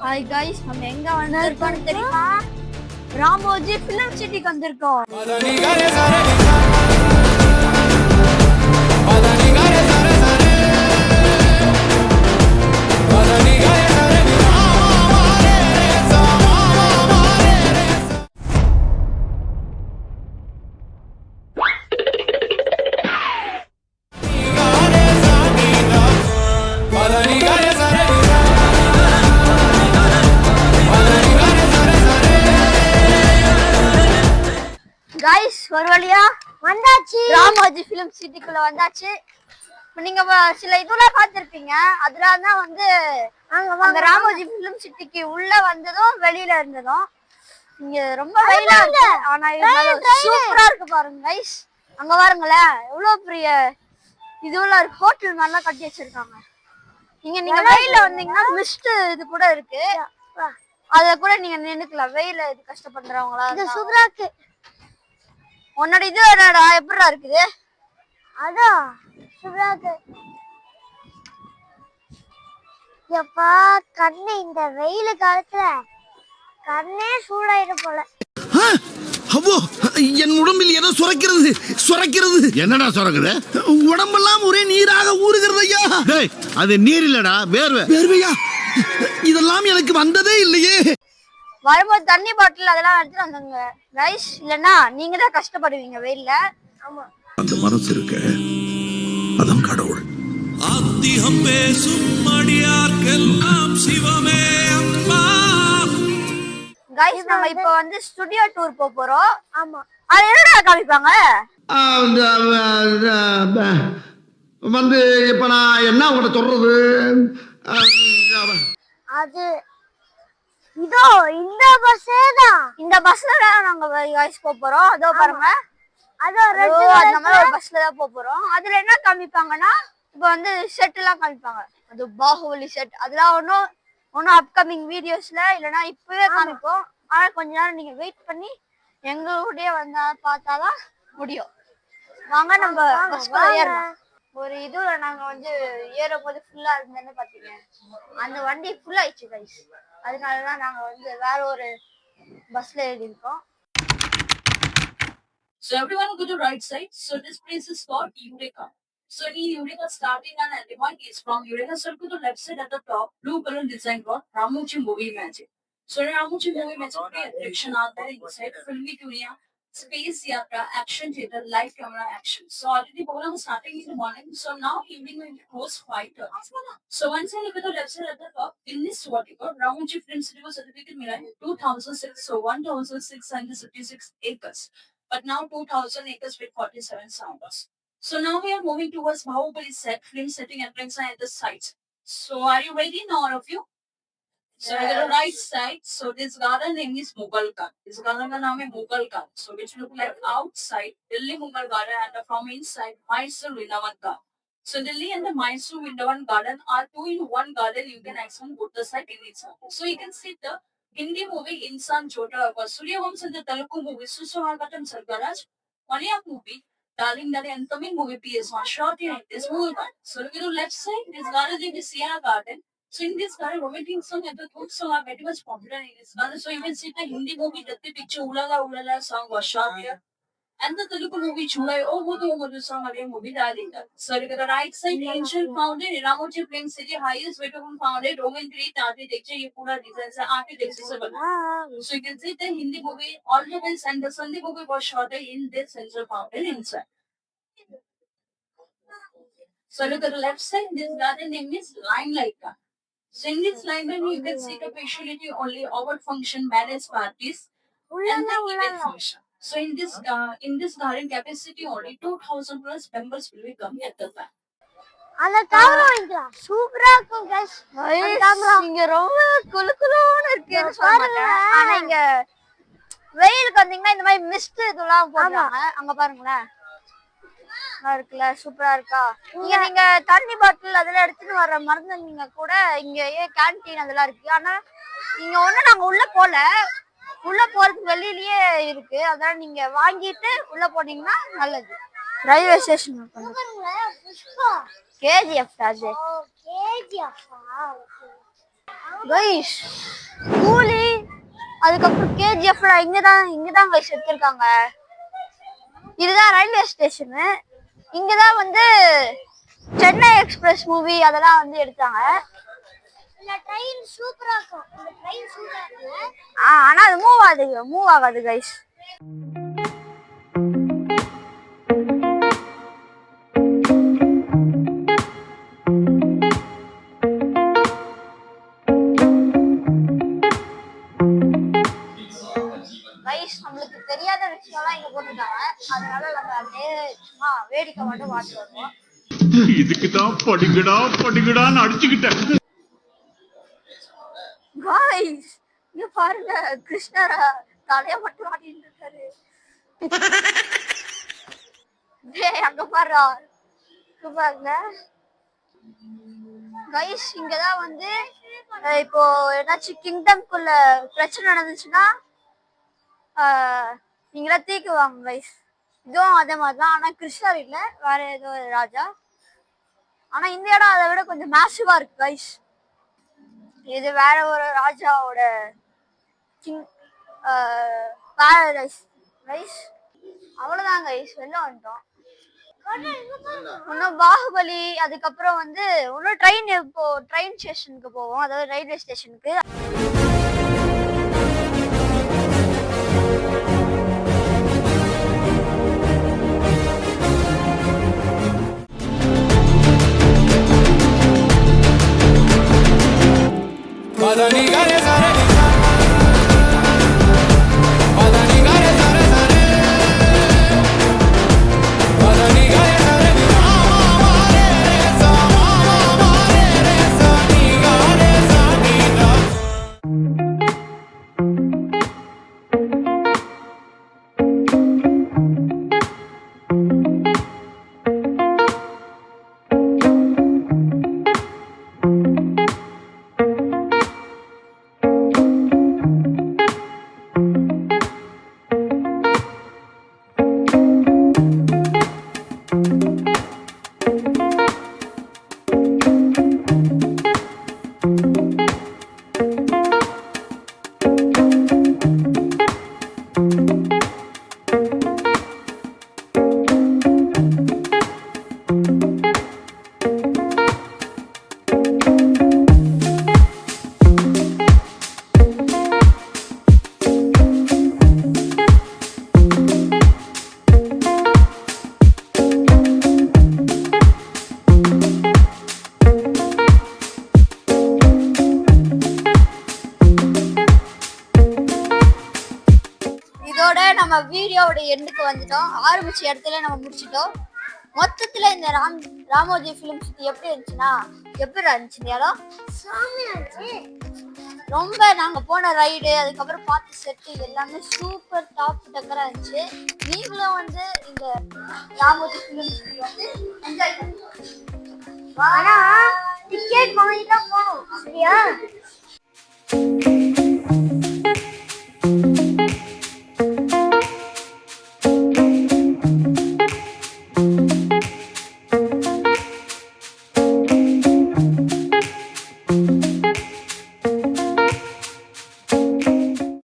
Hi guys நம்ம எங்க வந்திருக்கோம்னு தெரியுமா? ராமோஜி ஃபிலிம் சிட்டிக்கு வந்திருக்கோம். गाइस ஒரு வழியா வந்தாச்சு. ராமோஜி ஃபிலிம் சிட்டிக்குள்ள வந்தாச்சு. நீங்க சில இதெல்லாம் பார்த்திருப்பீங்க. அதனால தான் வந்து அந்த ராமோஜி ஃபிலிம் சிட்டிக்கு உள்ள வந்ததும் வெளியில இருந்ததும் இங்க ரொம்ப வெயிலா இருக்கு. ஆனா சூப்பரா இருக்கு பாருங்க गाइस. அங்க பாருங்களேன் எவ்வளவு பெரிய இதுல ஹோட்டல் மாதிரிலாம் கட்டி வச்சிருக்காங்க. நீங்க வெயில வந்தீங்கன்னா மிஸ்ட் இது கூட இருக்கு. அத கூட நீங்க நின்னுக்கலாம். வெயில இது கஷ்டப்படுறவங்களா இது சூப்பரா இருக்கு. உன்னோட இது என்னடா எப்படிடா இருக்குது? அதான் சூப்பரா இருக்கு. எப்பா கண்ணு இந்த வெயில காலத்துல கண்ணே சூடாயிட போல. அவ்வோ என் உடம்பில் ஏதோ சுரக்கிறது. என்னடா சுரக்குது? உடம்பெல்லாம் ஒரே நீராக ஊறுகிறது ஐயா. டேய் அது நீர் இல்லடா வேர்வையா. இதெல்லாம் எனக்கு வந்ததே இல்லையே. வரும்போது தண்ணி பாட்டில் அதெல்லாம் எடுத்துட்டு வந்தாங்க ரைஸ். இல்லன்னா நீங்க தான் கஷ்டப்படுவீங்க வெயில்ல. ஆமா அந்த மனசு இருக்க அதான் கடவுள். ஆத்திகம் பேசும் அடியார்க்கெல்லாம் சிவமே அன்பா. गाइस நம்ம இப்போ வந்து ஸ்டுடியோ டூர் போறோம். ஆமா அது என்னடா காமிப்பாங்க? வந்து இப்ப நான் என்ன உங்களை சொல்றது? அது இதோ இந்த பஸ்ல தான் நாங்க गाइस போறோம். அதோ பாருங்க அதோ நம்ம ஒரு பஸ்ல தான் போறோம். அதுல என்ன காமிப்பாங்கன்னா இப்போ வந்து செட் எல்லாம் காமிப்பாங்க. அது பாகுபலி செட் அதெல்லாம் ஒன்னும் அப்கமிங் வீடியோஸ்ல இல்லனா இப்பவே காமிப்போம். ஆனா கொஞ்ச நேரம் நீங்க வெயிட் பண்ணி எங்களுடைய வந்தா பார்த்தாதான் முடியும். வாங்க நம்ம பஸ்ல ஏறலாம். ஒரு இதுல நாங்க வந்து ஏறும்போது ஃபுல்லா இருந்தேன்னு பாத்தீங்க. அந்த வண்டி ஃபுல் ஆயிடுச்சு गाइस. அதனாலதான் நாங்க வந்து வேற ஒரு பஸ்ல ஏறி இருக்கோம். So everyone go to right side. So this place is called Eureka. So in Eureka starting and ending is from Eureka circle to left side at the top blue color design called Ramoji Movie Magic. So Ramoji Movie Magic के attraction आता है inside filmy दुनिया, space यात्रा, action theater, live camera action. So already program starting in the morning. So now evening when it goes 5:30. So once I look at the left side at the top, in this vertical, Ramoji Film City was certificate Mira 2006. So 1,656 acres. But now 2,000 acres with 47 sounders. So now we are moving towards Bahubali set, film setting entrance at the sites. So are you ready now, all of you? So at the right side, so this garden name is Mughal Garden. This garden name is Mughal Garden. So which look like outside Delhi Mughal Garden and from inside Mysore Vrindavan Garden. So Delhi and the Mysore Vrindavan Garden are two in one garden. You can actually put the site in itself. So you can see the Hindi movie Insan Chota or Suryavamsa and the Telugu movie Susavargatam Sargaraj, Malayalam movie Darling Daddy and Tamil movie PS1 shot in this movie garden. So look at the left side, this garden is the Sierra Garden. So in this garden, romantic song and the folk song are very much popular in this garden. So you can see the Hindi movie Datti Picture Ulala Ulala song was shot here. And the Telugu movie Chulai Oh Mudu song again movie Darling. So look at the right side, ancient founded Ramoji Film City, highest beautiful founded Roman Greek architecture, ये पूरा design से architecture से बना. So you can see the Hindi movie Ornaments and the Sandhi movie was shot in this central fountain inside. So look at the left side, this garden name is Limelight Garden. So in this limelight you can see the facility only over function marriage parties and the event function. So in this garden capacity only 2,000 plus members will be coming at the time. அந்த camera வாங்கிடா சூப்பரா இருக்கும் guys. அந்த camera இங்க ரொம்ப குளுகுளுன்னு இருக்குன்னு சொல்றாங்க. ஆனா இங்க வெயிலுக்கு வந்தீங்கன்னா இந்த மாதிரி மிஸ்ட் இதெல்லாம் போடுறாங்க. அங்க பாருங்களேன் இருக்குல்ல சூப்பரா இருக்கா. நீங்க தண்ணி பாட்டில் அதெல்லாம் எடுத்துட்டு வர மறந்துங்க கூட இங்க கேண்டீன் அதெல்லாம் இருக்கு. ஆனா இங்க ஒண்ணு நாங்க உள்ள போறதுக்கு வெளியிலயே இருக்கு. அதனால நீங்க வாங்கிட்டு உள்ள போனீங்கன்னா நல்லது. ரயில்வே ஸ்டேஷன் KGF அது KGF गाइस அதுக்கப்புறம் கேஜிஎஃப்ல இங்கதான் கைஸ் எடுத்திருக்காங்க. இதுதான் ரயில்வே ஸ்டேஷனு. இங்கதான் வந்து சென்னை எக்ஸ்பிரஸ் மூவி அதெல்லாம் வந்து எடுத்தாங்க. ஆனா அது மூவ் ஆகாது கைஸ். நம்மளுக்கு தெரியாத விஷயம்லாம் இங்க போட்டுட்டாங்க. அதனால நம்ம அப்படியே சும்மா வேடிக்கை மட்டும் வாட்ச் பண்ணுவோம். இதுக்குதான் படிக்கடான்னு அடிச்சுக்கிட்டேன். காய்ஸ் இங்க பாருங்க, கிருஷ்ணரா தலைய மட்டும் ஆடிட்டு இருக்காரு. அங்க பாருங்க கைஸ். இங்கதான் வந்து இப்போ ஏதாச்சும் கிங்டம்குள்ள பிரச்சனை நடந்துச்சுன்னா நீங்களாம் தீக்குவாங்க கைஸ். இதுவும் அதே மாதிரிதான். ஆனா கிருஷ்ணர் இல்ல, வேற ஏதோ ராஜா. ஆனா இந்த இடம் அதை விட கொஞ்சம் மேசிவா இருக்கு கைஸ். இது வேற ஒரு ராஜாவோட கிங் பாரடைஸ் கைஸ். அவ்வளவுதான் கைஸ், வெளில வந்துட்டோம். இன்னும் பாகுபலி, அதுக்கப்புறம் வந்து இன்னும் ட்ரெயின் ஸ்டேஷனுக்கு போவோம், அதாவது ரயில்வே ஸ்டேஷனுக்கு. நம்ம வீடியோவோட எண்டுக்கு வந்துட்டோம். ஆரம்பிச்ச இடத்துல நம்ம முடிச்சிட்டோம். மொத்தத்துல இந்த ராமோஜி ஃபிலிம் சிட்டி எப்படி இருந்துச்சுன்னா, எப்படி இருந்துச்சு இந்த இடம்? ரொம்ப நாங்க போன ரைடு, அதுக்கப்புறம் பார்த்து செட்டு எல்லாமே சூப்பர் டாப் டக்கரா இருந்துச்சு. நீங்களும் வந்து இந்த ராமோஜி ஃபிலிம் சிட்டி வந்து என்ஜாய் பண்ணுங்க. ஆனா டிக்கெட் வாங்கிட்டு போகணும், சரியா?